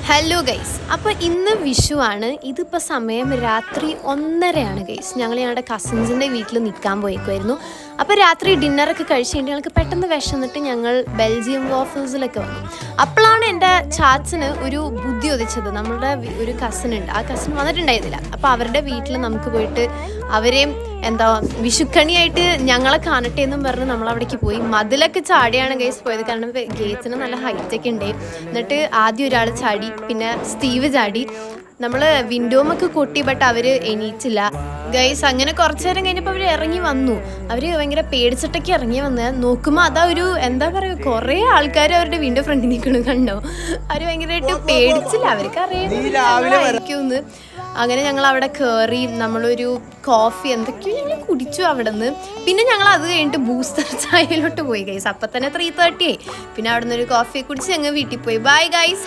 Hello guys, അപ്പോൾ ഇന്ന് വിഷുവാണ്. ഇതിപ്പോൾ സമയം രാത്രി 1:30 ഗൈസ്. ഞങ്ങളുടെ കസിൻസിൻ്റെ വീട്ടിൽ നിൽക്കാൻ പോയേക്കുമായിരുന്നു. അപ്പോൾ രാത്രി ഡിന്നറൊക്കെ കഴിച്ച് കഴിഞ്ഞിട്ട് ഞങ്ങൾക്ക് പെട്ടെന്ന് വിശന്നിട്ട് ഞങ്ങൾ ബെൽജിയം വാഫിൾസിലൊക്കെ വന്നു. അപ്പോഴാണ് എൻ്റെ ചാച്ചന് ഒരു ബുദ്ധി ഉദിച്ചത്. നമ്മളുടെ ഒരു കസിൻ ഉണ്ട്, ആ കസിൻ വന്നിട്ടുണ്ടായിരുന്നില്ല. അപ്പോൾ അവരുടെ വീട്ടിൽ നമുക്ക് പോയിട്ട് അവരെയും വിഷുക്കണിയായിട്ട് ഞങ്ങളെ കാണട്ടെ എന്നും പറഞ്ഞ് നമ്മളവിടേക്ക് പോയി. മതിലൊക്കെ ചാടിയാണ് ഗൈസ് പോയത്, കാരണം ഗേറ്റ്സിന് നല്ല ഹൈറ്റൊക്കെ ഉണ്ട്. എന്നിട്ട് ആദ്യം ഒരാൾ ചാടി, പിന്നെ സ്റ്റീവ് ചാടി. നമ്മൾ വിൻഡോമൊക്കെ കൊട്ടി, ബട്ട് അവർ എണീറ്റില്ല ഗൈസ്. അങ്ങനെ കുറച്ച് നേരം കഴിഞ്ഞപ്പോൾ അവർ ഇറങ്ങി വന്നു. അവർ ഭയങ്കര പേടിച്ചിട്ടൊക്കെ ഇറങ്ങി വന്ന് നോക്കുമ്പോൾ അതാ ഒരു കുറേ ആൾക്കാർ അവരുടെ വിൻഡോ ഫ്രണ്ടിൽ നിൽക്കണം. കണ്ടോ, അവർ ഭയങ്കരമായിട്ട് പേടിച്ചില്ല, അവർക്ക് അറിയാമായിരിക്കുമെന്ന്. അങ്ങനെ ഞങ്ങൾ അവിടെ കയറി, നമ്മളൊരു കോഫി എന്തൊക്കെയോ ഞങ്ങൾ കുടിച്ചു അവിടെ നിന്ന്. പിന്നെ ഞങ്ങൾ അത് കഴിഞ്ഞിട്ട് ബൂസ്റ്റർ ചായയിലോട്ട് പോയി ഗൈസ്. അപ്പം തന്നെ 3:30 ആയി. പിന്നെ അവിടെ നിന്ന് ഒരു കോഫി കുടിച്ച് ഞങ്ങൾ വീട്ടിൽ പോയി. Bye guys.